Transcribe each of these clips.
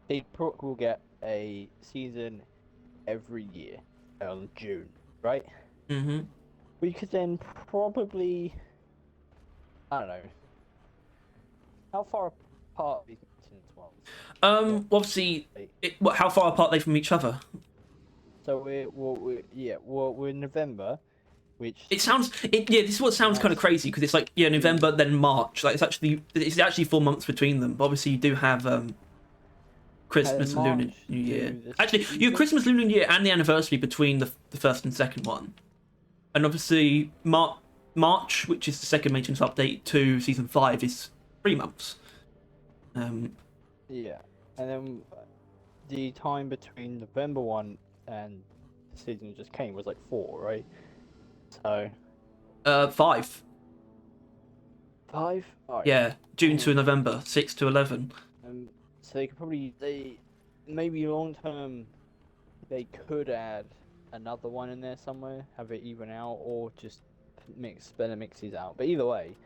will get a season every year in June, right? Mm-hmm. We could then probably, I don't know, how far apart are these maintenance ones? What, Obviously, like, how far apart are they from each other? so we're in November, which It sounds, yeah. This is what sounds kind of that's crazy because it's like, yeah, two. November then March. Like it's actually 4 months between them. But obviously, you do have Can Christmas and Lunar March New Year. do the Actually, you have season? Christmas, Lunar New Year, and the anniversary between the first and second one. And obviously, March, which is the second maintenance update to season 5, is 3 months. Um, Yeah, and then the time between November one and the season that just came was like 4, right? So 5. 5. All right. Yeah, June to November, 6 to 11. So they could probably maybe long term they could add another one in there somewhere, have it even out, or just mix these out. But either way,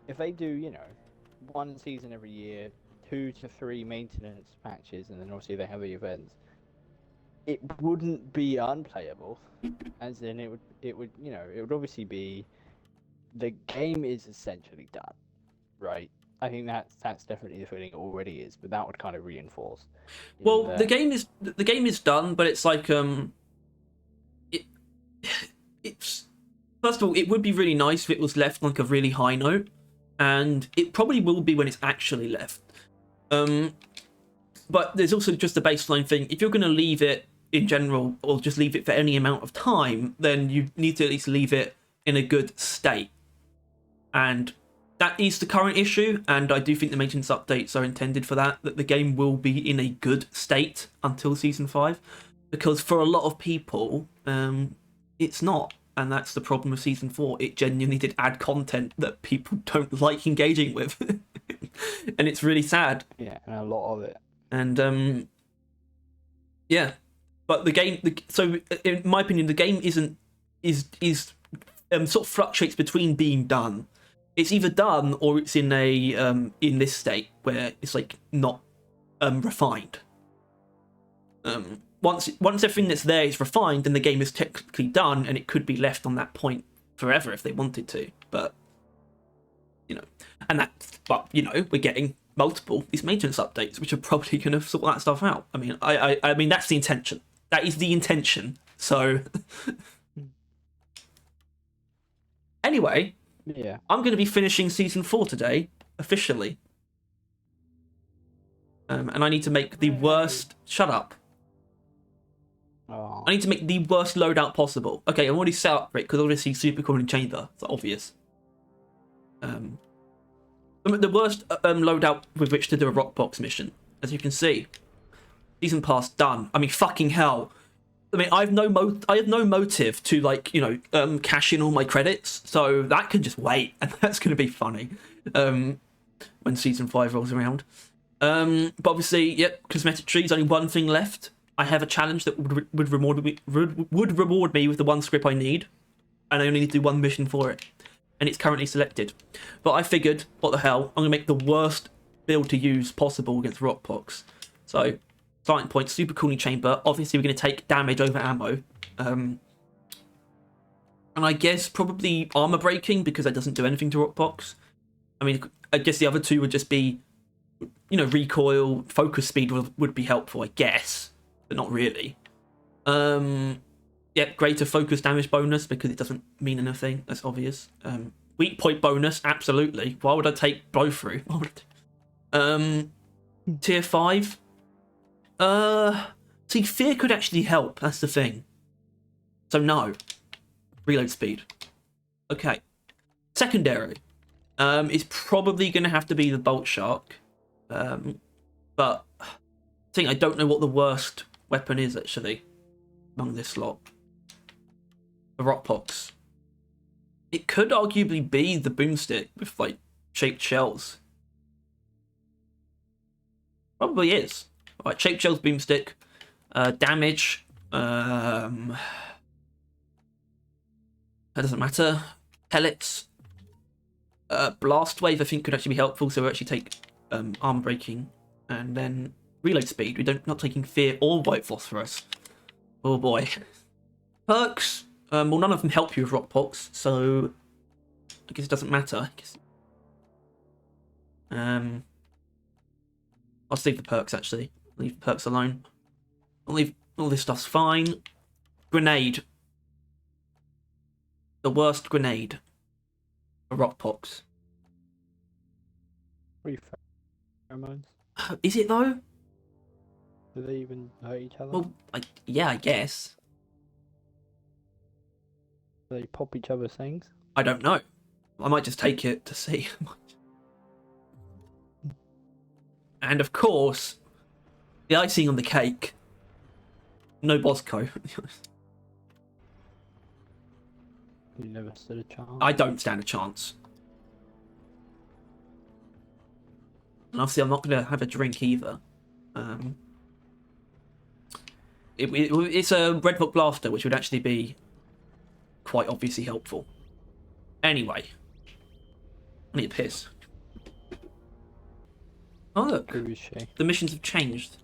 if they do, one season every year, 2 to 3 maintenance patches, and then obviously they have the events, it wouldn't be unplayable. As in, it would obviously be the game is essentially done, right? I think that's definitely the feeling it already is, but that would kind of reinforce in Well, the that. game is the game is done, but it's like it it's first of all, it would be really nice if it was left on like a really high note, and it probably will be when it's actually left. Um, but there's also just a baseline thing. If you're going to leave it in general, or just leave it for any amount of time, then you need to at least leave it in a good state. And that is the current issue, and I do think the maintenance updates are intended for that the game will be in a good state until season 5, because for a lot of people it's not, and that's the problem with season 4. It genuinely did add content that people don't like engaging with. And it's really sad. Yeah, and a lot of it. And yeah, but so in my opinion, the game isn't is sort of fluctuates between being done. It's either done or it's in a in this state where it's like not refined. Once everything that's there is refined, then the game is technically done, and it could be left on that point forever if they wanted to. But we're getting multiple these maintenance updates, which are probably going to sort that stuff out. I mean, I mean that's the intention. That is the intention. So anyway, Yeah. I'm going to be finishing season 4 today officially, and I need to make the worst. Shut up. Oh. I need to make the worst loadout possible. Okay, I'm already set up for it because obviously super cooling chamber. It's obvious. The worst loadout with which to do a rock box mission, as you can see. Season pass done. I mean, fucking hell. I mean, I have no motive to cash in all my credits, so that can just wait, and that's going to be funny when season 5 rolls around. But obviously, yep, cosmetic trees. Only one thing left. I have a challenge that would reward me with the one script I need, and I only need to do one mission for it, and it's currently selected. But I figured, what the hell? I'm gonna make the worst build to use possible against Rockpox. So, starting point, super cooling chamber. Obviously, we're gonna take damage over ammo. And I guess probably armor breaking because that doesn't do anything to Rockbox. I mean, I guess the other two would just be, recoil, focus speed would be helpful, I guess, but not really. Yeah, greater focus damage bonus because it doesn't mean anything. That's obvious. Weak point bonus, absolutely. Why would I take blow through? Tier 5. See, fear could actually help. That's the thing. So no. Reload speed. Okay. Secondary. Is probably going to have to be the Bolt Shark. But I think I don't know what the worst weapon is actually among this lot. The Rockpox. It could arguably be the boomstick with shaped shells. Probably is. Alright, shaped shells, boomstick. Damage. That doesn't matter. Pellets. Blast wave I think could actually be helpful, so we'll actually take armor breaking. And then reload speed. We don't not taking fear or white phosphorus. Oh boy. Perks. Well, none of them help you with rock pox, so I guess it doesn't matter. I guess. I'll save the perks actually. Leave the perks alone. I'll leave all this stuff's fine. Grenade. The worst grenade. For rock pox. Free pheromones. Is it though? Do they even hurt each other? Well, yeah, I guess. Do they pop each other's things? I don't know. I might just take it to see. And of course, the icing on the cake. No Bosco. You never stood a chance. I don't stand a chance. And obviously, I'm not going to have a drink either. It's a Red Book Blaster, which would actually be quite obviously helpful. Anyway, I need a piss. Oh look, Who is she? the missions have changed.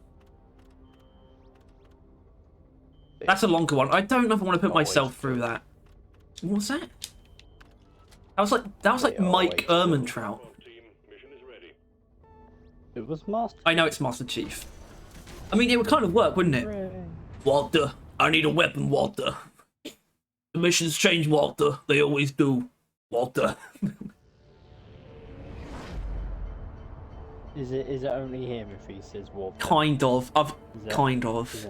That's a longer one. I don't know if I want to put myself through that. What's that? That was like Mike Ehrmantraut. It was Master. I know it's Master Chief. I mean, it would kind of work, wouldn't it? Walter, I need a weapon, Walter. The missions change, Walter. They always do, Walter. Is it only him if he says Walter? Kind of. Kind of.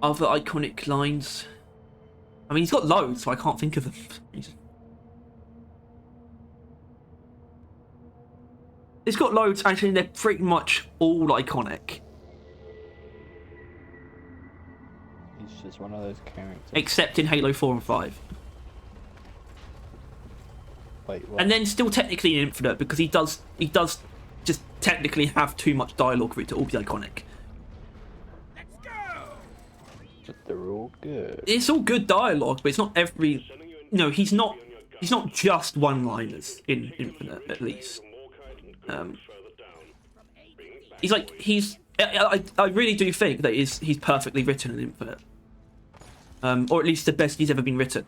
Other iconic lines. I mean, he's got loads, so I can't think of them. He's got loads, actually, they're pretty much all iconic. He's just one of those characters. Except in Halo 4 and 5. Wait, what? And then still technically in Infinite, because he does just technically have too much dialogue for it to all be iconic. But they're all good. It's all good dialogue, but it's not every... No, he's not just one-liners in Infinite, at least. I really do think that he's perfectly written in Infinite. Or at least the best he's ever been written.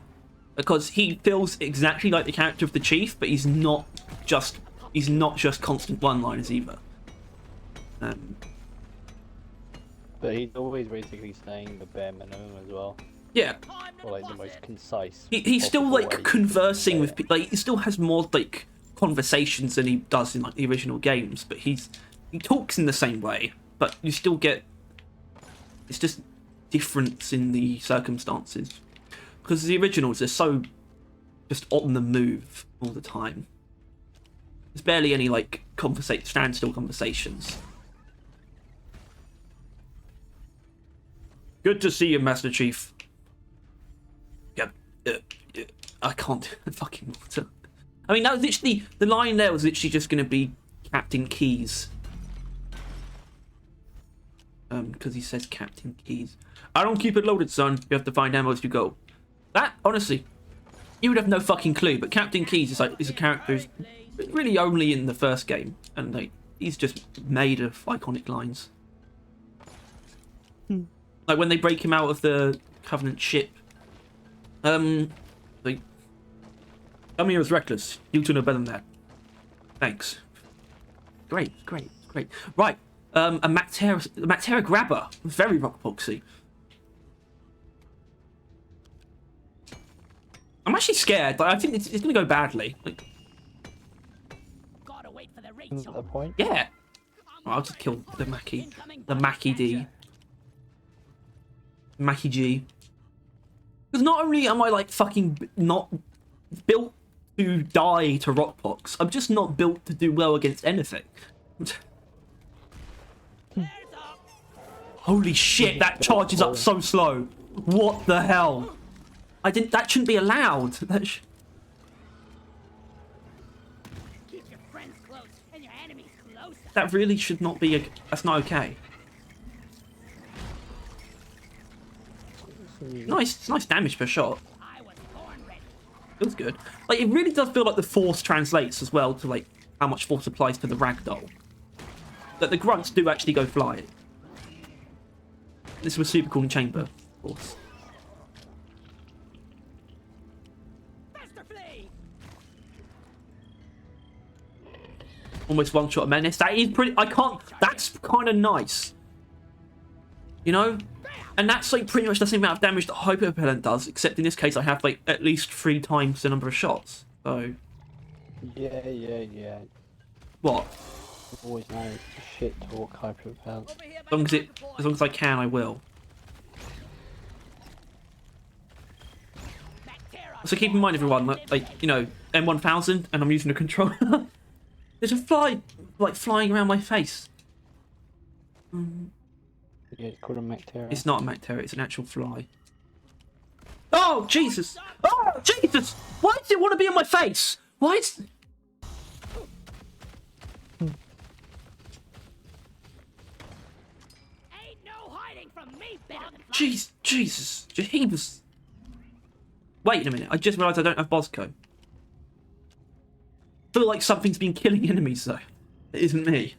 Because he feels exactly like the character of the Chief, but he's not just constant one-liners either. But he's always basically saying the bare minimum as well. Yeah. Or like the most concise. He's still possible way like conversing with people. Like he still has more like conversations than he does in like the original games, but he talks in the same way, but you still get it's just difference in the circumstances. Because the originals are so just on the move all the time. There's barely any like standstill conversations. Good to see you, Master Chief. Yeah, I can't fucking. I mean, that was literally the line there was literally just going to be Captain Keyes. Because he says Captain Keyes. I don't keep it loaded, son. You have to find ammo as you go. That honestly, you would have no fucking clue. But Captain Keyes is a character who's really only in the first game, and like he's just made of iconic lines. Like when they break him out of the Covenant ship. Like, come here as reckless. You two know better than that. Thanks. Great. Right. A Mactera grabber. Very rock boxy. I'm actually scared. Like, I think it's gonna go badly. Like, Gotta wait for the Isn't that the point? yeah. Well, I'll just kill the Mackie. The Mackie D. Mackie G. Because not only am I like fucking not built to die to rockpox, I'm just not built to do well against anything. Holy shit, that charges up so slow. What the hell? That shouldn't be allowed. Keep your friends close and your enemies closer. That really should not be, that's not okay. Nice damage per shot. I was born ready. Feels good. Like, it really does feel like the Force translates as well to, like, how much force applies to the ragdoll. That the grunts do actually go flying. This was super cool in chamber, of course. Faster flee! Almost one shot a menace. That is pretty. I can't. That's kind of nice. You know? And that's like pretty much the same amount of damage that hyper repellent does, except in this case I have like at least 3 times the number of shots. So. Yeah. What? I've always known shit talk hyper repellent. Over here, As long as I can, I will. So keep in mind, everyone, like you know, M1000, and I'm using a controller. There's a fly, like flying around my face. Yeah, it's called a Mactera. It's not a Mactera, it's an actual fly. Oh Jesus! Oh Jesus! Why does it want to be on my face? Why is? Ain't no hiding from me, Jesus! He was. Wait a minute! I just realised I don't have Bosco. I feel like something's been killing enemies though. It isn't me.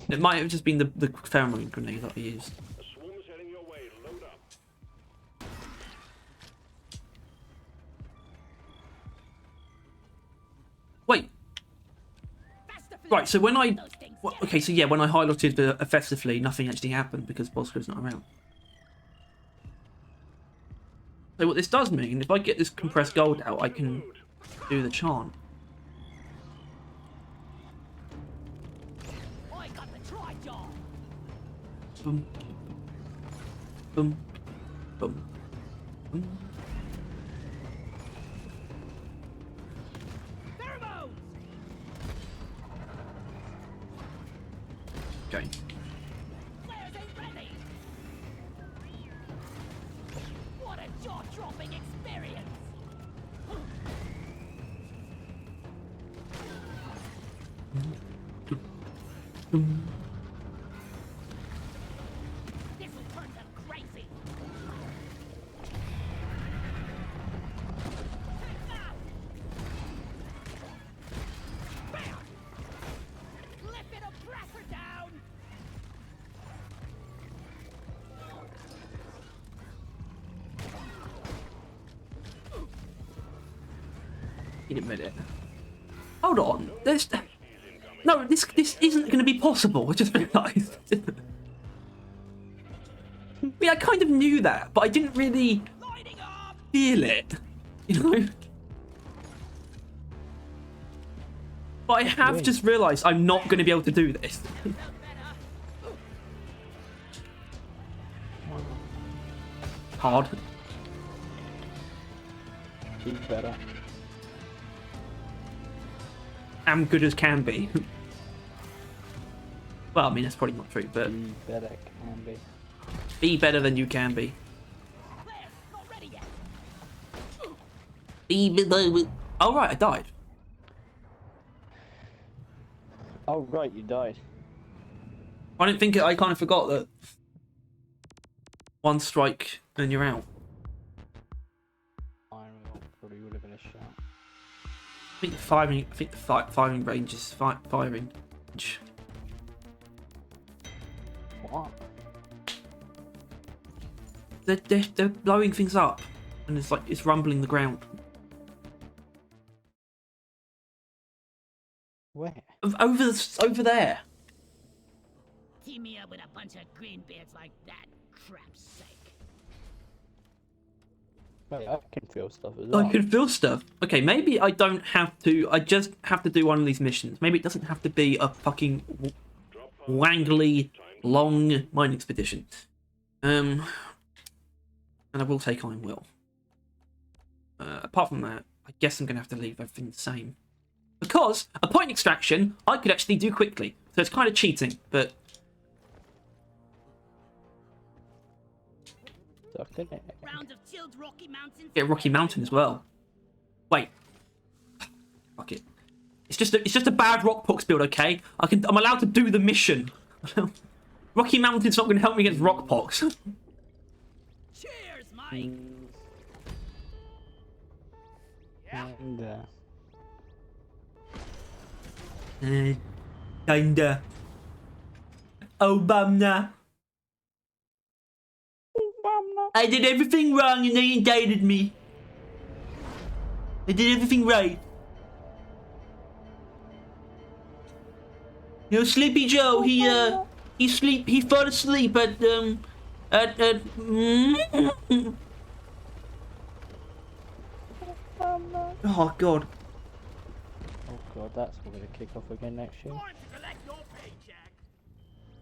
It might have just been the pheromone grenade that I used. A swarm is heading your way. Load up. Wait. Right, so when I... Well, okay, so yeah, when I highlighted effectively, nothing actually happened because Bosco's not around. So what this does mean, if I get this compressed gold out, I can do the chant. I got the tri-jaw. Boom. Boom. Boom. Boom. Pheromones! Okay. Flares ain't ready! What a jaw-dropping experience! This will turn them crazy! Take that! Bam! Flippin' oppressor down! In a minute. Hold on. There's... No, this isn't going to be possible. I just realised. Yeah, I kind of knew that, but I didn't really Lighting up! feel it. You know? But I have just realised I'm not going to be able to do this. Felt better. Hard. She's better. Am good as can be. Well, I mean, that's probably not true, but She better can be. be better than you can be. Flares, not ready yet! Be below. Oh, right, I died. Oh right, you died. I didn't think it. I kind of forgot that. One strike and you're out. Iron Will probably would have been a shot. I think the firing. I think the firing range is firing. What? They're blowing things up, and it's like it's rumbling the ground. Where? Over there. Team me up with a bunch of greenbeards like that, crap's sake. Wait, I can feel stuff as well. I can feel stuff. Okay, maybe I don't have to. I just have to do one of these missions. Maybe it doesn't have to be a fucking wangly long mining expedition. And I will take Iron Will. Apart from that, I guess I'm gonna have to leave everything the same. Because a point extraction I could actually do quickly, so it's kind of cheating, but Stuff in it. Rounds of chilled Rocky Mountains. get Rocky Mountain as well. Wait, fuck it. It's just a bad Rockpox build, okay? I'm allowed to do the mission. Rocky Mountain's not going to help me against Rockpox. Cheers, Mike! And Kinda. Obama. I did everything wrong and they indicted me. I did everything right. You know, Sleepy Joe, he fell asleep at Oh god. Oh god, that's all gonna kick off again next year. Time to collect your paycheck.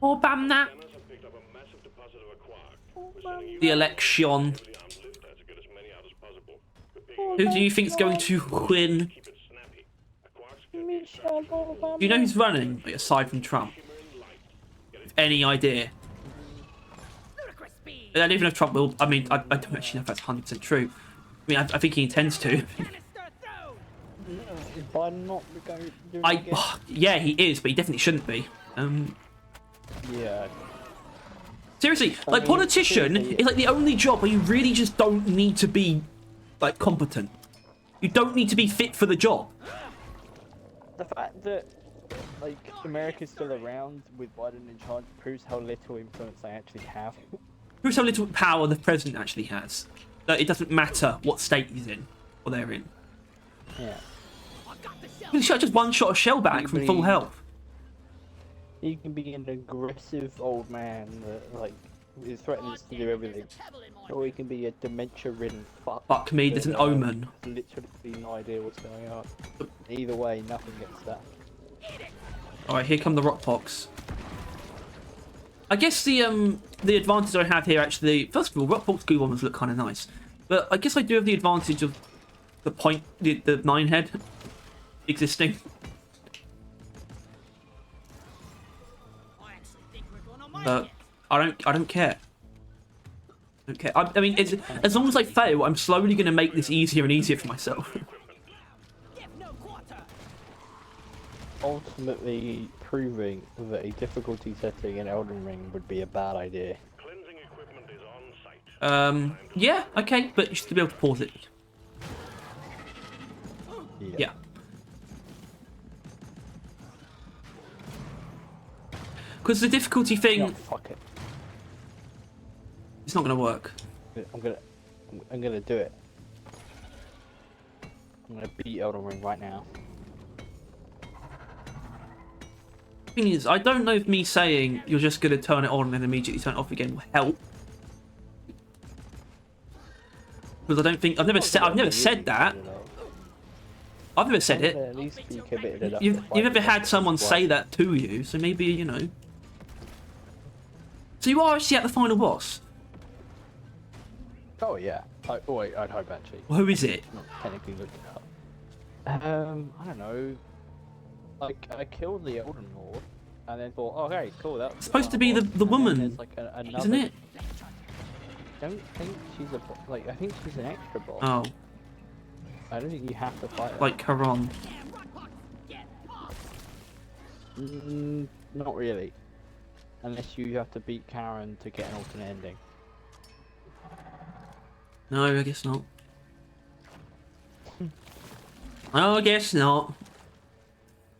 Obama. Scanners have picked up a massive deposit of a quark. We're sending you The election. heavily armed lifters to get as many out as possible. We're picking Who do you think's going to win? keep it snappy. A quark's gonna be Do you know who's running, like, aside from Trump? shimmering light. Any idea? Ludicrous speed. I don't even know if Trump will. I mean, I don't actually know if that's 100% true. I mean, I think he intends to. Canister thrown. Is Biden not going to do it I, again? yeah, he is, but he definitely shouldn't be. Yeah. Seriously, like, mean, politician seriously, is like the only job where you really just don't need to be, like, competent. You don't need to be fit for the job. The fact that, like, America's still around with Biden in charge proves how little influence they actually have. Proves how little power the president actually has. That it doesn't matter what state he's in or they're in. Yeah. I got the shell. He shot just one shot of shell back from full health. He can be an aggressive old man that, like, is threatening to do everything. Or he can be a dementia-ridden fuck. Fuck me, there's an that, omen. has literally no idea what's going on. Either way, nothing gets done. Alright, here come the rock pox. I guess the advantage I have here actually, first of all, rock pox goo bombers look kind of nice, but I guess I do have the advantage of the 9 head existing. I actually think we're going on my But I don't care. I don't care. I mean, as long as I fail, I'm slowly going to make this easier and easier for myself. Give no quarter. Ultimately proving that a difficulty setting in Elden Ring would be a bad idea. Cleansing equipment is on site. Yeah, okay, but you should be able to pause it. Yeah. Because the difficulty thing, No, fuck it. it's not going to work. I'm gonna do it. I'm gonna beat Elden Ring right now. Thing is, I don't know if me saying you're just going to turn it on and then immediately turn it off again will help. Because I don't think I've never said that. I've never said it. At least be committed enough You've to fight never for had it. someone Why? say that to you, so maybe, you know. So you are actually at the final boss. Oh yeah. I'd hope actually. Well, who is it? Not technically looked it up. I don't know. Like I killed the Elden Lord, and then thought, oh, okay, cool. That's It's supposed to be the woman, like another, isn't it? I don't think she's like. I think she's an extra boss. Oh, I don't think you have to fight her. like Karon. Not really. Unless you have to beat Karen to get an alternate ending. No, I guess not. I guess not.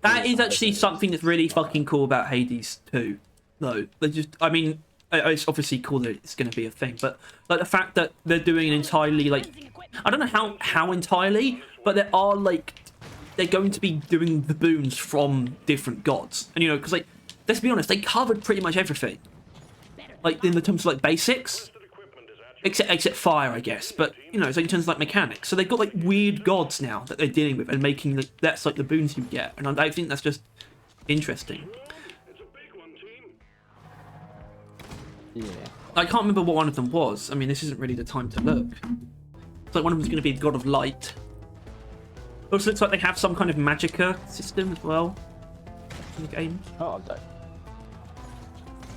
That is actually something that's really fucking cool about Hades too. Though they just, I mean, it's obviously cool that it's going to be a thing, but like the fact that they're doing an entirely like, I don't know how entirely, but there are like, they're going to be doing the boons from different gods, and you know, because like, let's be honest, they covered pretty much everything, like in the terms of like basics. Except fire, I guess, but you know, it's like in terms of like mechanics. So they've got like weird gods now that they're dealing with and making that's like the boons you get, and I think that's just interesting. It's a big one, team. Yeah. I can't remember what one of them was. I mean, this isn't really the time to look. It's like one of them's going to be the god of light. It also looks like they have some kind of magicka system as well in the game. Oh, I don't.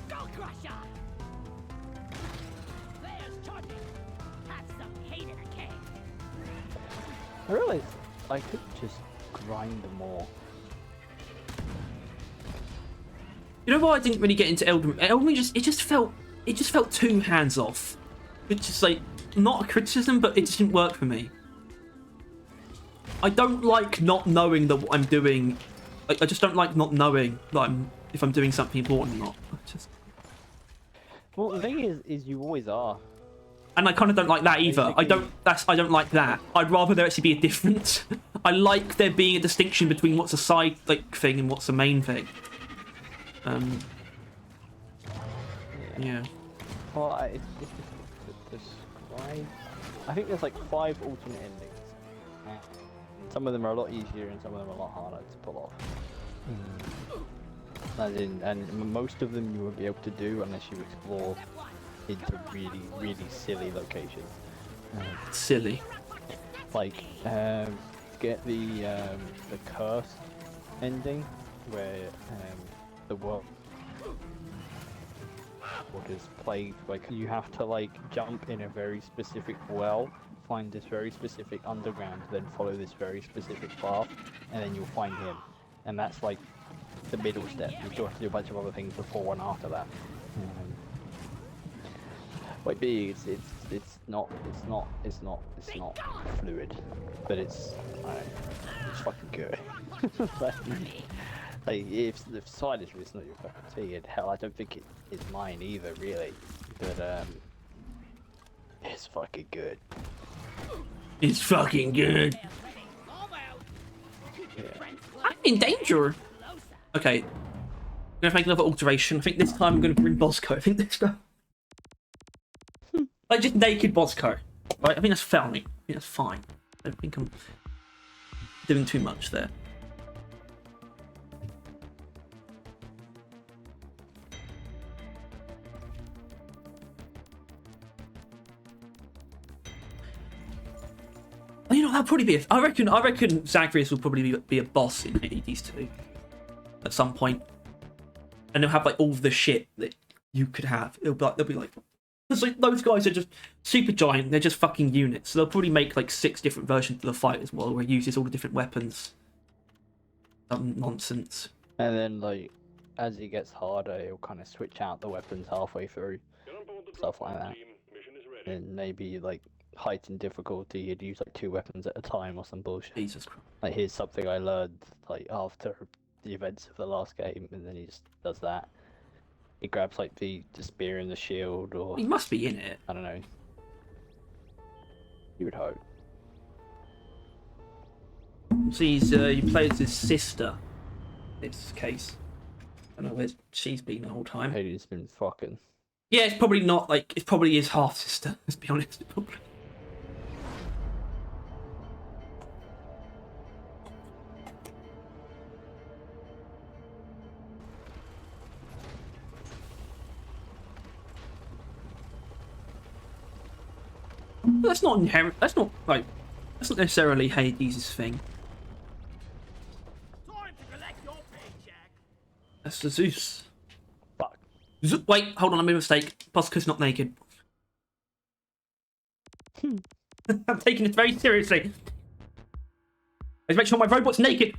Skull Crusher. There's charging. Have some hate in a cave. I realized I could just grind them more. You know why I didn't really get into Elden Ring? Elden Ring it just felt too hands off. It's just like not a criticism, but it just didn't work for me. I don't like not knowing that what I'm doing I just don't like not knowing that if I'm doing something important or not. Well, the thing is you always are. And I kind of don't like that either. I don't like that. I'd rather there actually be a difference. I like there being a distinction between what's a side thing and what's a main thing. Yeah. Well, it's difficult to describe. I think there's like 5 alternate endings. Some of them are a lot easier and some of them are a lot harder to pull off. As in, and most of them you won't be able to do unless you explore into really, really silly locations. Silly. Like, get the curse ending, where the world is plagued. Like, you have to like jump in a very specific well, find this very specific underground, then follow this very specific path, and then you'll find him. And that's like the middle step. You still have to do a bunch of other things before and after that. Like B, it's not fluid, but it's fucking good. like if side is not your cup of tea, and hell, I don't think it is mine either, really. But it's fucking good. It's fucking good. Yeah. I'm in danger. Okay, I'm gonna make another alteration. I think this time I'm gonna bring Bosco. I think this time. Like just naked Bosco. Right? I think that's fine. I think that's fine. I don't think I'm doing too much there. You know, that'll probably be. I reckon Zagreus will probably be a boss in Hades 2 at some point, and they'll have like all of the shit that you could have. They'll be like. Because like, those guys are just super giant, they're just fucking units. So they'll probably make like 6 different versions of the fight as well, where it uses all the different weapons. Some nonsense. And then like, as it gets harder, it'll kind of switch out the weapons halfway through, stuff like that. And maybe like heightened difficulty, you'd use like 2 weapons at a time or some bullshit. Jesus Christ. Like, here's something I learned like after the events of the last game, and then he just does that. He grabs like the spear and the shield, or He must be in it. I don't know. You would hope. So you play as his sister. In this case. I don't know where she's been the whole time. Hades been fucking. Yeah, it's probably not like it's probably his half sister. Let's be honest. Probably. That's not inherent. That's not necessarily Hades' thing. Time to collect your paycheck. That's the Zeus. Fuck. Wait, hold on, I made a mistake. Bosco's not naked. I'm taking this very seriously. Let's make sure my robot's naked.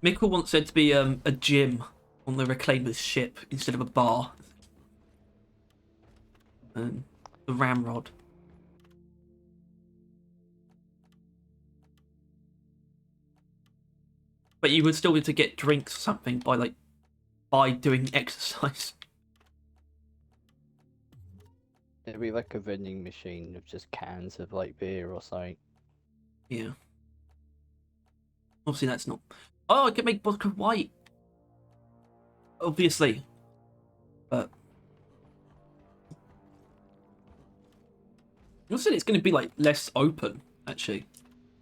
Mikkel wants there to be a gym on the Reclaimer's ship instead of a bar. The ramrod. But you would still need to get drinks or something by doing exercise. It'd be like a vending machine of just cans of like beer or something. Yeah. Obviously that's not. Oh, I can make vodka white. Obviously. But you said it's going to be like less open, actually.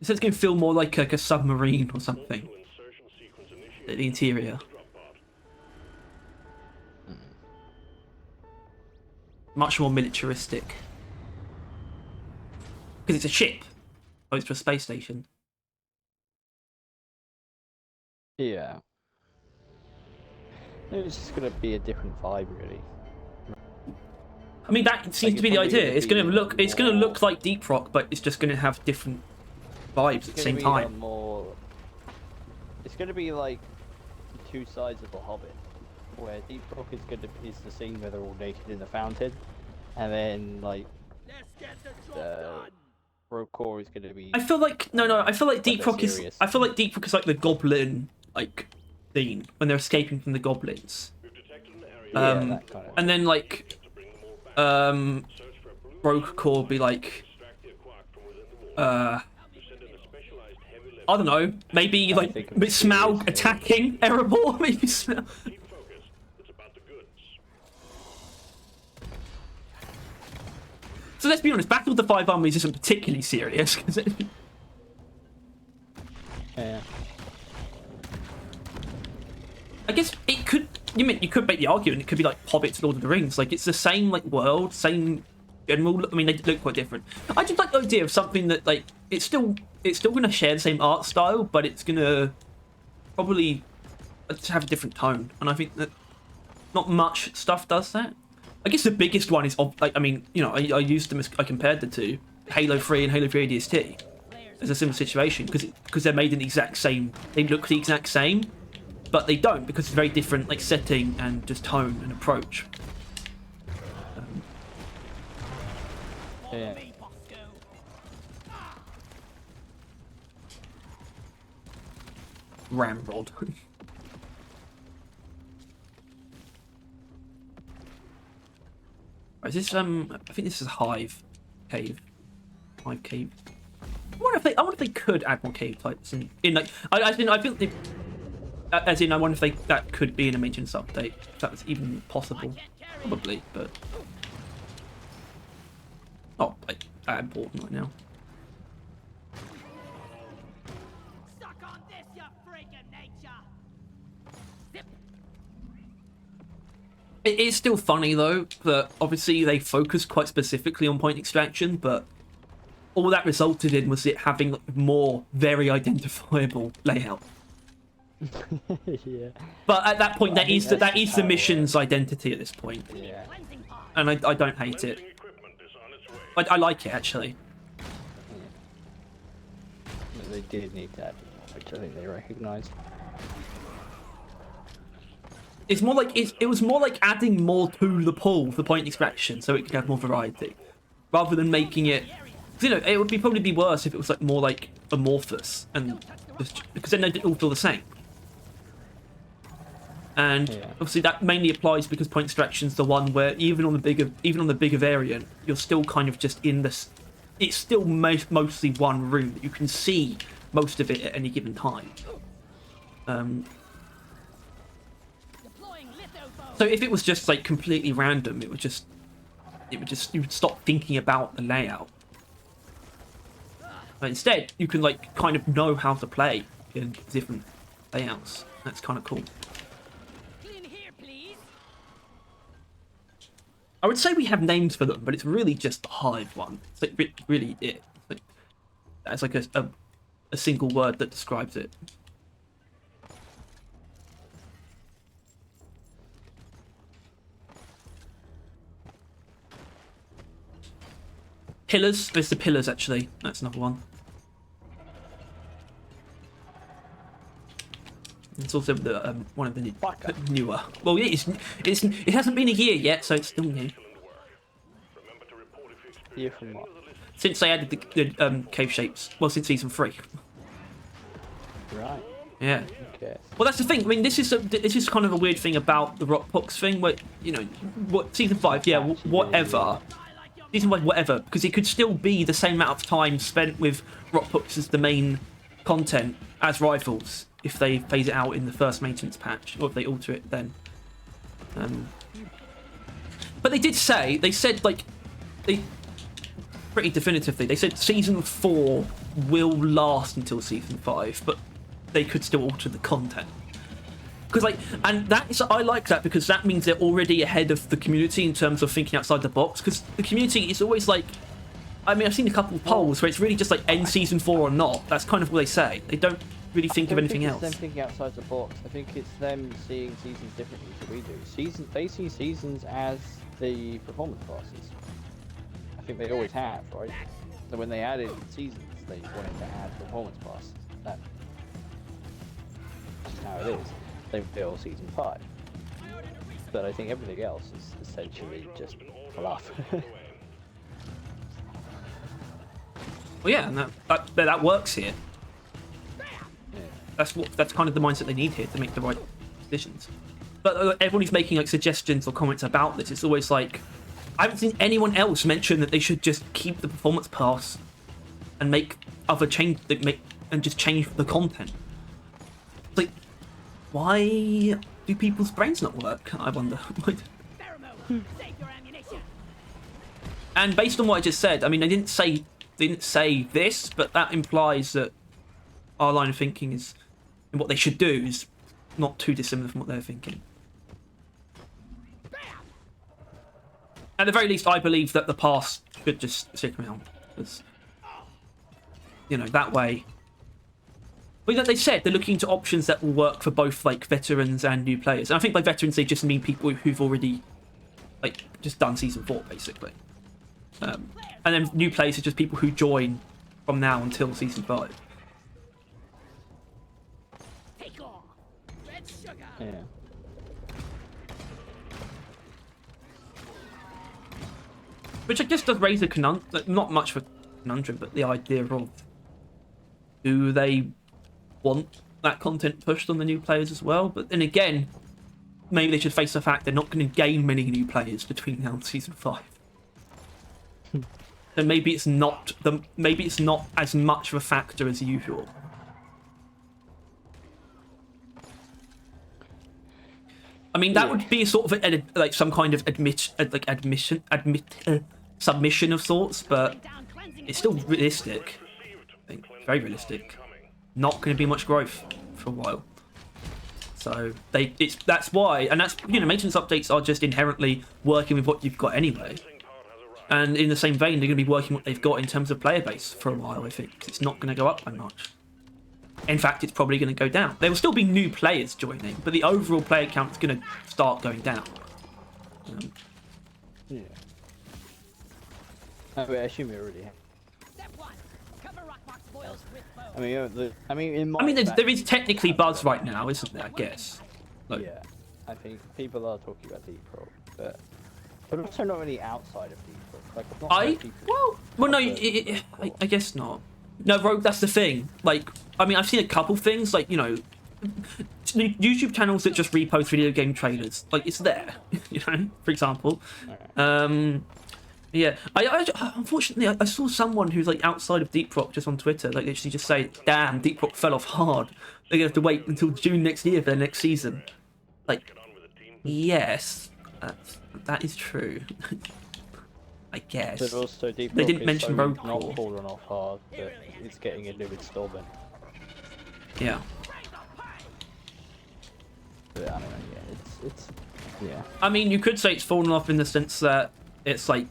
It said it's going to feel more like a submarine or something. The interior. Much more militaristic. Because it's a ship, opposed to a space station. Yeah. It's just gonna be a different vibe, really. I mean, that seems to be the it's idea. probably It's gonna gonna be look like Deep Rock, but it's just gonna have different vibes at the same time. It's gonna be like the two sides of the Hobbit, where Deep Rock is the scene where they're all naked in the fountain, and then like the Rogue Core is gonna be. I feel like I feel like Deep Rock serious. I feel like Deep Rock is like the goblin like scene when they're escaping from the goblins. That kind of. And then like Rogue Core will be like I don't know, maybe like Smaug attacking Erebor, maybe Smaug. So let's be honest, Battle of the Five Armies isn't particularly serious. Yeah. I guess it could. You could make the argument it could be like Hobbit, Lord of the Rings. Like it's the same like world, same general. I mean, they look quite different. I just like the idea of something that like it's still going to share the same art style, but it's going to probably have a different tone. And I think that not much stuff does that. I guess the biggest one is like I mean, you know, I used them as I compared the two, Halo 3 and Halo 3 ADST. There's a similar situation because they're made in the exact same. They look the exact same. But they don't because it's very different, like setting and just tone and approach. Yeah. Ramrod. Is this I think this is Hive Cave. Hive Cave. I wonder if they could add more cave types in like I think they. As in, I wonder if that could be in a maintenance update. If that was even possible. Probably, but not like that important right now. Suck on this, you freak of nature. Zip. It is still funny though that obviously they focus quite specifically on point extraction, but all that resulted in was it having like, more very identifiable layout. Yeah. But at that point, that is the mission's identity at this point, Yeah. and I don't hate it. I like it actually. They did need that, which I think they recognised. It's more like it was more like adding more to the pool for point extraction, so it could have more variety, rather than making it. You know, it would probably be worse if it was like more like amorphous and because then they'd all feel the same. And obviously that mainly applies because point extraction's the one where even on the bigger variant, you're still kind of just in this. It's still mostly one room that you can see most of it at any given time. So if it was just like completely random, you would stop thinking about the layout. But instead, you can like kind of know how to play in different layouts. That's kind of cool. I would say we have names for them, but it's really just the Hive one. It's like really it. That's like a single word that describes it. Pillars. There's the pillars actually. That's another one. It's also the one of the newer. Well, it hasn't been a year yet, so it's still new. Year from what? Since they added the cave shapes. Well, since season 3. Right. Yeah. Okay. Well, that's the thing. I mean, this is kind of a weird thing about the Rockbox thing, where you know, what season 5? Yeah, whatever. Season 5, whatever, because it could still be the same amount of time spent with Rockbox as the main content as Rivals. If they phase it out in the first maintenance patch, or if they alter it then. But they said like, pretty definitively, they said season 4 will last until season 5, but they could still alter the content. Because I like that because that means they're already ahead of the community in terms of thinking outside the box. Because the community is always like, I mean, I've seen a couple of polls where it's really just like end season 4 or not. That's kind of what they say. They don't really think I of don't anything think else. it's them thinking outside the box. I think it's them seeing seasons differently to we do. They see seasons as the performance passes. I think they always have, right? So when they added seasons, they wanted to add performance passes. That's just how it is. They feel season 5. But I think everything else is essentially just fluff. Well, yeah, and that works here. Yeah. That's kind of the mindset they need here to make the right decisions. But everyone who's making like suggestions or comments about this, it's always like I haven't seen anyone else mention that they should just keep the performance pass and make other change and just change the content. It's like, why do people's brains not work? I wonder. Save your ammunition. And based on what I just said, I mean, they didn't say this, but that implies that our line of thinking is, and what they should do is not too dissimilar from what they're thinking. At the very least, I believe that the pass should just stick around, because, you know, that way. Well, like they said, they're looking into options that will work for both like veterans and new players. And I think by veterans, they just mean people who've already like just done season 4, basically. And then new players are just people who join from now until season 5. Take off. Red sugar. Yeah. Which I guess does raise a conundrum, not much of a conundrum, but the idea of, do they want that content pushed on the new players as well? But then again, maybe they should face the fact they're not going to gain many new players between now and season 5. So maybe it's not as much of a factor as usual. I mean, that would be sort of like some kind of submission of sorts, but it's still realistic. I think very realistic. Not going to be much growth for a while. So that's why, and that's, you know, maintenance updates are just inherently working with what you've got anyway. And in the same vein, they're going to be working what they've got in terms of player base for a while, I think. It's not going to go up by much. In fact, it's probably going to go down. There will still be new players joining, but the overall player count is going to start going down. Yeah. I assume you already have. Step 1. Cover rock box boils with bow. I mean, There is technically buzz right now, isn't there? I guess. Like, yeah, I think people are talking about Deep Rock, but also not really outside of Deep Rock. Like, I've not heard people well, no, proper- I guess not. No, Rogue, that's the thing. Like, I mean, I've seen a couple things, like, you know, YouTube channels that just repost video game trailers. Like, it's there, you know, for example. Yeah, I unfortunately, I saw someone who's, like, outside of Deep Rock just on Twitter, like, literally just say, damn, Deep Rock fell off hard. They're going to have to wait until June next year for their next season. Like, yes, that is true. I guess. But also, Deep They Rock didn't is mention so Rogue not Core. fallen off hard that it's getting a new installment. Yeah. But I don't know, yeah, it's yeah. I mean, you could say it's fallen off in the sense that it's like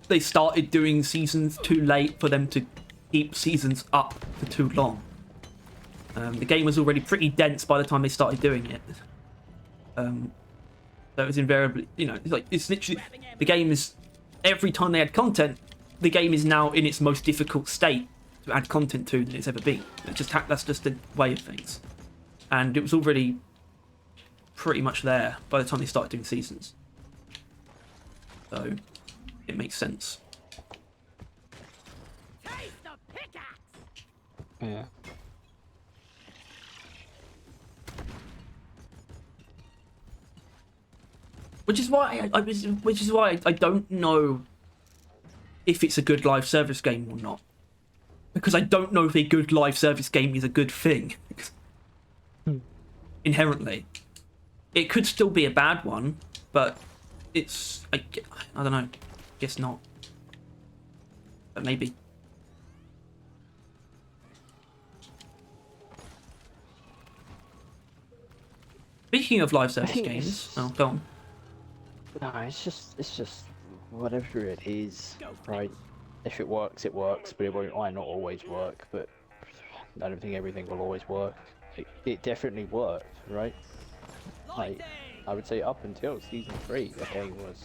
they started doing seasons too late for them to keep seasons up for too long. The game was already pretty dense by the time they started doing it. So it was invariably, you know, it's literally, the game is, every time they add content, the game is now in its most difficult state to add content to than it's ever been. That's just the way of things. And it was already pretty much there by the time they started doing seasons. So it makes sense. Taste the pickaxe. Yeah. Which is why I don't know if it's a good live service game or not. Because I don't know if a good live service game is a good thing. Inherently. It could still be a bad one, but it's... I don't know. Guess not. But maybe. Speaking of live service games... Oh, go on. No, it's just whatever it is, right? If it works, it works, but it might not always work. But I don't think everything will always work. It definitely worked, right? Like, I would say up until season 3, the game was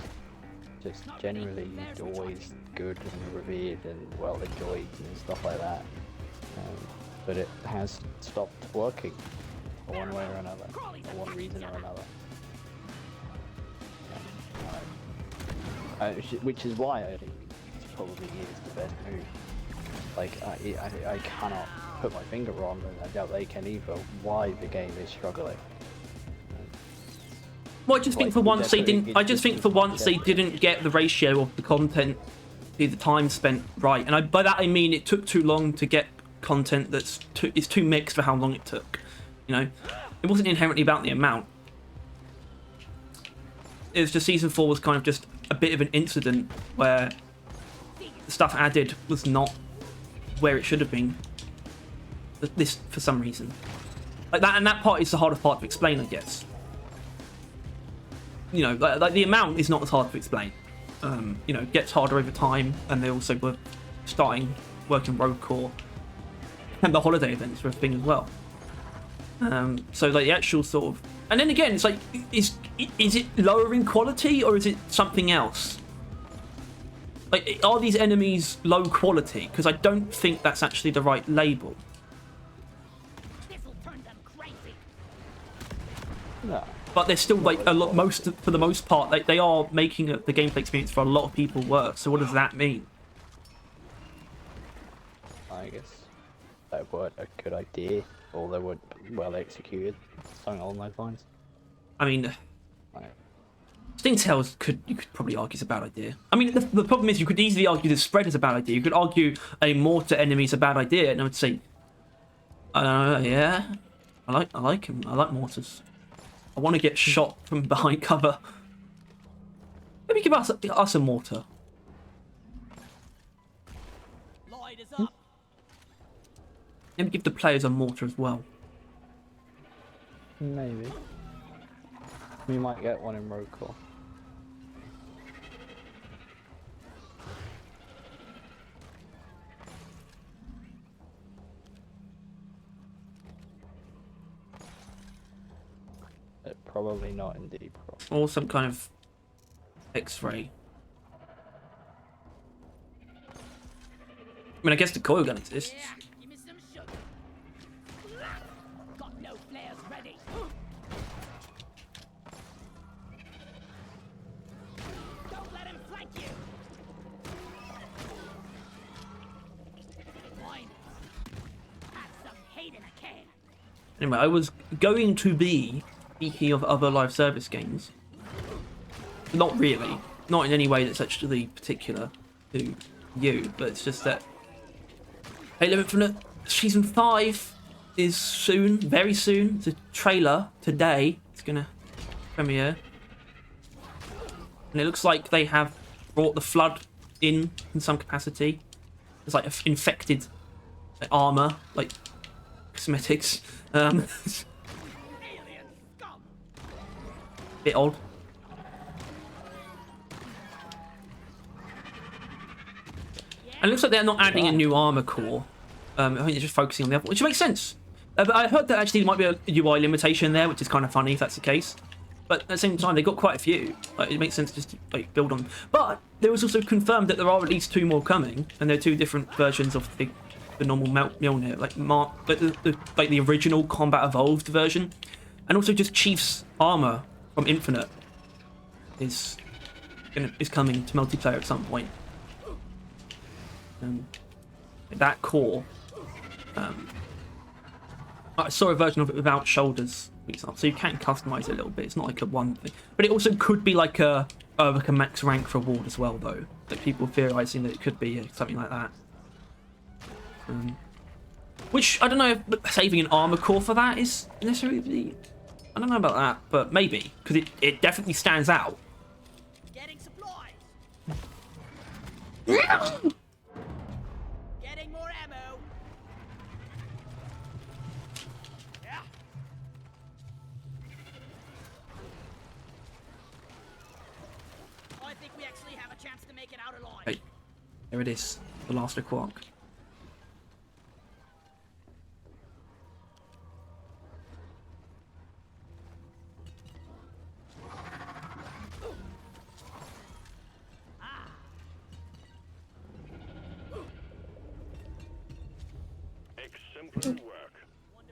just generally always good and revered and well enjoyed and stuff like that. But it has stopped working for one way or another, for one reason or another. Which is why I think it probably is the best move. Like, I cannot put my finger on, and I doubt they can either, why the game is struggling. Well, I just think for once they didn't. I just think for once they didn't get the ratio of the content to the time spent right, and by that I mean it took too long to get content that's it's too mixed for how long it took. You know, it wasn't inherently about the amount. It was just season 4 was kind of just a bit of an incident where the stuff added was not where it should have been. This for some reason, like that, and that part is the hardest part to explain, I guess. You know, like the amount is not as hard to explain. You know, it gets harder over time, and they also were starting working road core, and the holiday events were a thing as well. So like the actual sort of, and then again, it's like, is it lowering quality or is it something else? Like, are these enemies low quality? Because I don't think that's actually the right label. This'll turn them crazy. No. But they're still like for the most part, they are making the gameplay experience for a lot of people worse. So what does that mean? I guess they weren't a good idea, or they weren't well executed, something along those lines. I mean, Right. Stingtails you could probably argue is a bad idea. I mean, the problem is you could easily argue the spread is a bad idea. You could argue a mortar enemy is a bad idea, and I would say, yeah, I like him. I like mortars. I want to get shot from behind cover. Maybe give us a mortar. Lloyd is up. Maybe give the players a mortar as well. Maybe. We might get one in road core. Probably not in Deep Rock. Or some kind of X-ray. I mean, I guess the coil gun exists. Yeah, give me some sugar. Got no flares ready. Don't let him flank you. Fine. Have some hate in a can. Anyway, I was going to be speaking of other live service games. Not really. Not in any way that's actually particular to you, but it's just that Halo Infinite Season 5 is soon, very soon. It's a trailer today. It's gonna premiere. And it looks like they have brought the Flood in some capacity. It's like infected armor, like cosmetics. Alien scum. Bit odd. And it looks like they're not adding a new armor core. I think they're just focusing on the other, which makes sense. But I heard that actually there might be a UI limitation there, which is kind of funny if that's the case. But at the same time, they've got quite a few. Like, it makes sense just to like build on. But there was also confirmed that there are at least 2 more coming, and they're 2 different versions of the normal Mjolnir, like the original Combat Evolved version, and also just Chief's armor from Infinite is coming to multiplayer at some point. That core. I saw a version of it without shoulders, for example, so you can customize it a little bit. It's not like a one thing, but it also could be like a max rank reward as well, though. Like people theorizing that it could be something like that. Which I don't know if saving an armor core for that is necessarily. I don't know about that, but maybe because it definitely stands out. Getting supplies. Getting more ammo. Yeah. I think we actually have a chance to make it out alive. Hey, there it is, the last quark. make simpler work.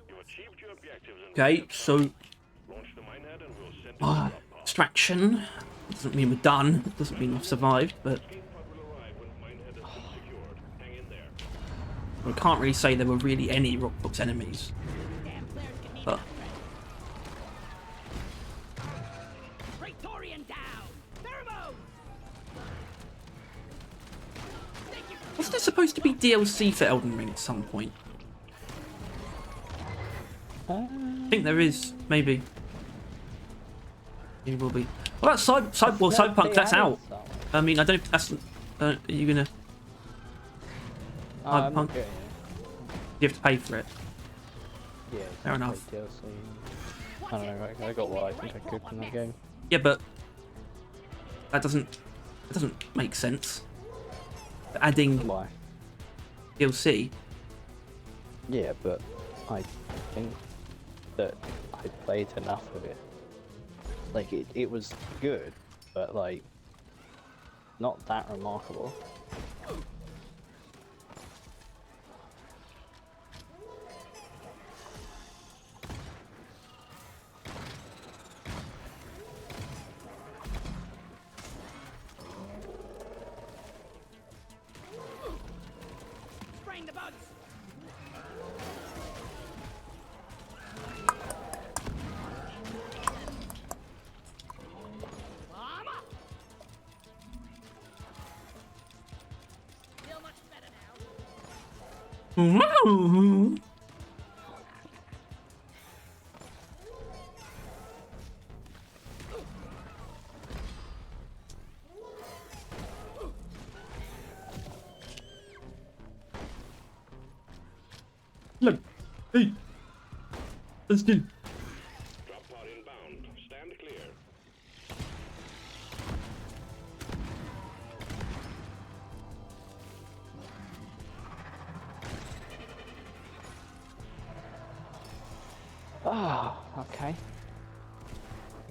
You've achieved your objectives and Okay, so launch the minehead and we'll send it to Dropbox. extraction doesn't mean we're done. It doesn't mean I've survived, but Escape pod will arrive when minehead has been secured. Hang in there. we can't really say there were really any Rockbox enemies. Damn players can need But Praetorian down! Pheromone! Thank you. wasn't there supposed to be DLC for Elden Ring at some point? I think there is, maybe. It will be. Well, that's Cyberpunk. That's out. I mean, I don't. That's. Are you gonna? I'm Cyberpunk. okay. You have to pay for it. Yeah, Fair it's enough. like DLC. I don't know. I got what I think I could from that game. Yeah, but that doesn't make sense. Adding Why? DLC. Yeah, but I think that I played enough of it. Like it was good, but like not that remarkable. Spraying the bugs! Mama! Feel much better now. Look, hey, let's do. Drop pod inbound. Stand clear. Ah, okay.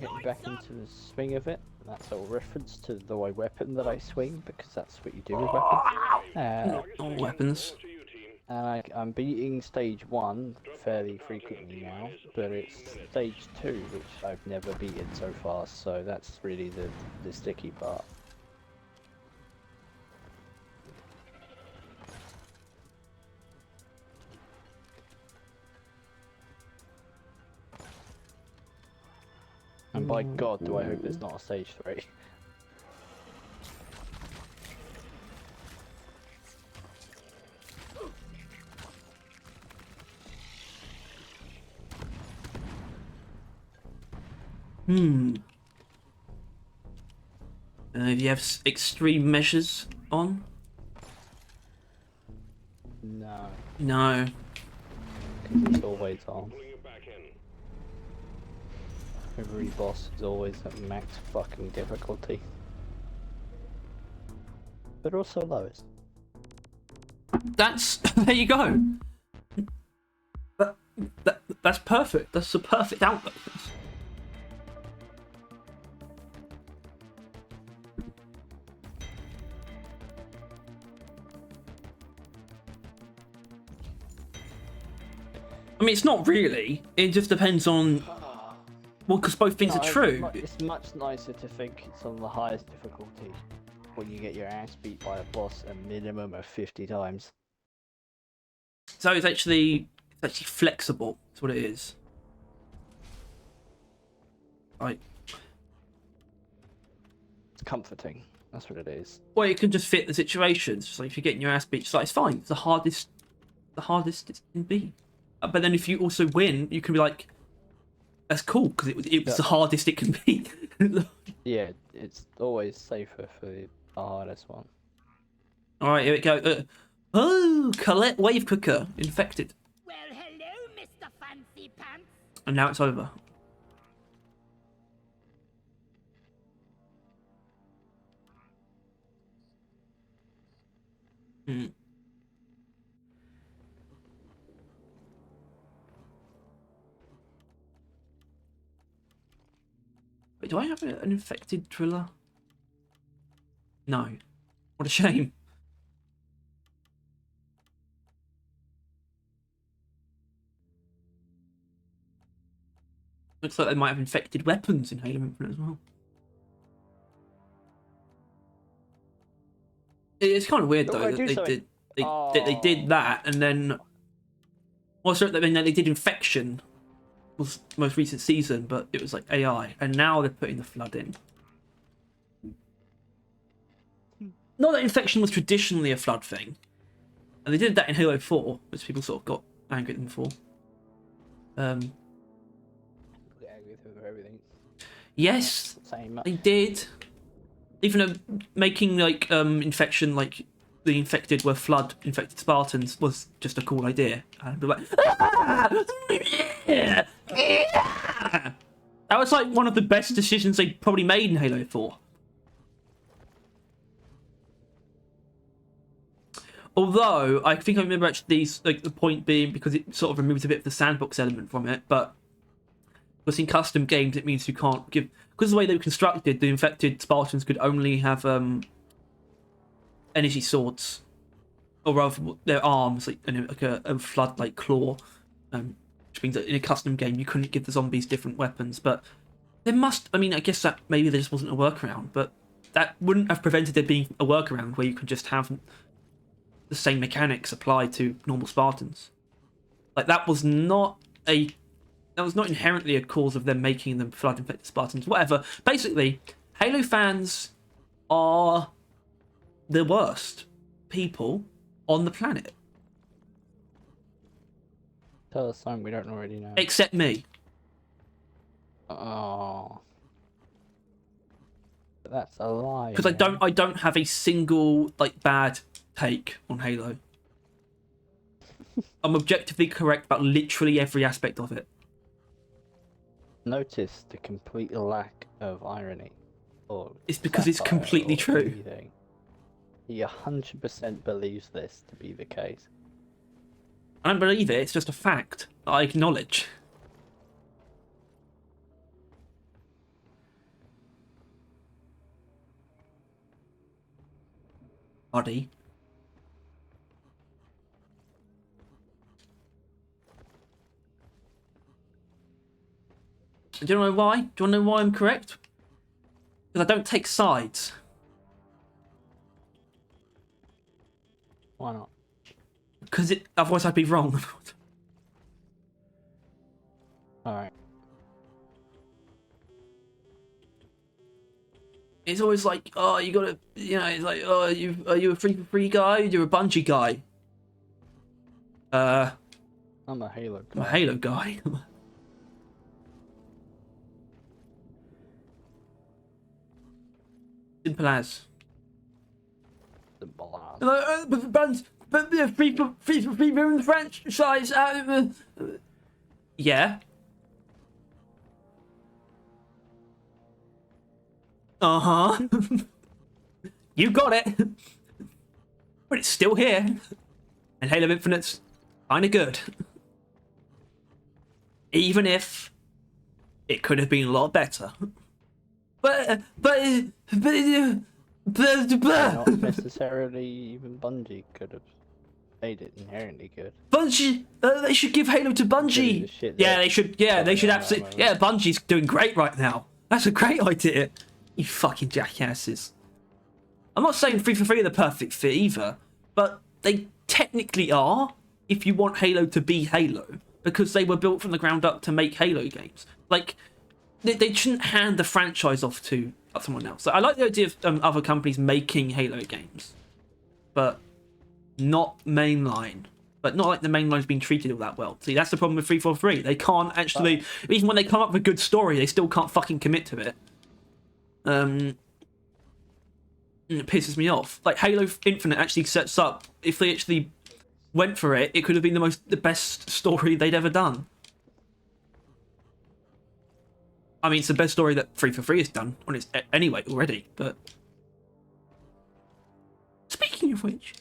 Getting back into the swing of it. That's a reference to the weapon that I swing, because that's what you do with weapons. All weapons. To you, team. I'm beating stage 1 fairly frequently now, but it's stage 2 which I've never beaten so far, so that's really the sticky part. And by God, do I hope it's not a stage 3. If you have extreme measures on? No, No. because it's always on. Pulling you back in. Every boss is always at max fucking difficulty. But also lowest. That's there you go. That's perfect. That's a perfect outlook. I mean, it's not really. It just depends on. Well, because both things are true. It's much nicer to think it's on the highest difficulty when you get your ass beat by a boss a minimum of 50 times. So it's actually flexible. That's what it is. Like, It's comforting. That's what it is. well, it can just fit the situations. So if you're getting your ass beat, it's like it's fine. It's the hardest it can be. But then if you also win, you can be like, that's cool because it was the hardest it can be. Yeah, it's always safer for the hardest one. All right, here we go. Oh, Colette Wave Cooker infected, Well, hello, Mr. Fancy Pants. and now it's over. Hmm. Wait, do I have an infected driller? No. What a shame. Looks like they might have infected weapons in Halo Infinite as well. It's kind of weird Look, though I that do they something. did they did that, and then also then they did infection was the most recent season, but it was like AI, and now they're putting the flood in. Not that infection was traditionally a flood thing, and they did that in Halo 4, which people sort of got angry at them for. Everything. Yes, Same. they did. Even though making like infection like the infected were flood infected Spartans was just a cool idea, and be like, "Ah! Yeah! Yeah!" That was like one of the best decisions they probably made in Halo 4. Although I think I remember actually these, like the point being because it sort of removes a bit of the sandbox element from it, but because in custom games it means you can't give, because the way they were constructed, the infected Spartans could only have energy swords, or rather their arms, like a flood like claw, which means that in a custom game you couldn't give the zombies different weapons. But there must, I mean, I guess that maybe there just wasn't a workaround, but that wouldn't have prevented there being a workaround where you could just have the same mechanics applied to normal Spartans. Like that was not inherently a cause of them making them flood infected Spartans. Whatever. Basically, Halo fans are the worst people on the planet, Tell us something we don't already know. except me. Oh, that's a lie. Because I don't have a single like bad take on Halo. I'm objectively correct about literally every aspect of it. Notice the complete lack of irony. Or It's because it's satire completely or true. anything. He 100% believes this to be the case. I don't believe it. It's just a fact that I acknowledge. Buddy. Do you know why? Do you want to know why I'm correct? Because I don't take sides. Why not? Because otherwise I'd be wrong. Alright. It's always like, oh, you gotta, you know, it's like, oh, are you a free guy? You're a Bungie guy. I'm a Halo guy. I'm a Halo guy. Simple as. Simple as. But free for in the franchise. Yeah. Uh-huh. You got it. But it's still here. And Halo Infinite's kinda good. Even if it could have been a lot better. But Not necessarily even Bungie could have made it inherently good. Bungie, they should give Halo to Bungie. Yeah, they should. Yeah, they should absolutely. Yeah, Bungie's doing great right now. That's a great idea. You fucking jackasses. I'm not saying 3 for 3 are the perfect fit either, but they technically are if you want Halo to be Halo, because they were built from the ground up to make Halo games. Like, they shouldn't hand the franchise off to someone else. I like the idea of other companies making Halo games, but not mainline. But not like the mainline's being treated all that well. See, that's the problem with 343. They can't actually, even when they come up with a good story, they still can't fucking commit to it. It pisses me off. Like, Halo Infinite actually sets up, if they actually went for it, it could have been the best story they'd ever done. I mean, it's the best story that 3 for 3 has done on its anyway already, but speaking of which,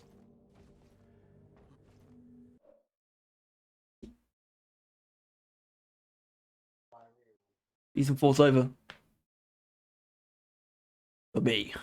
Season 4's over. For me.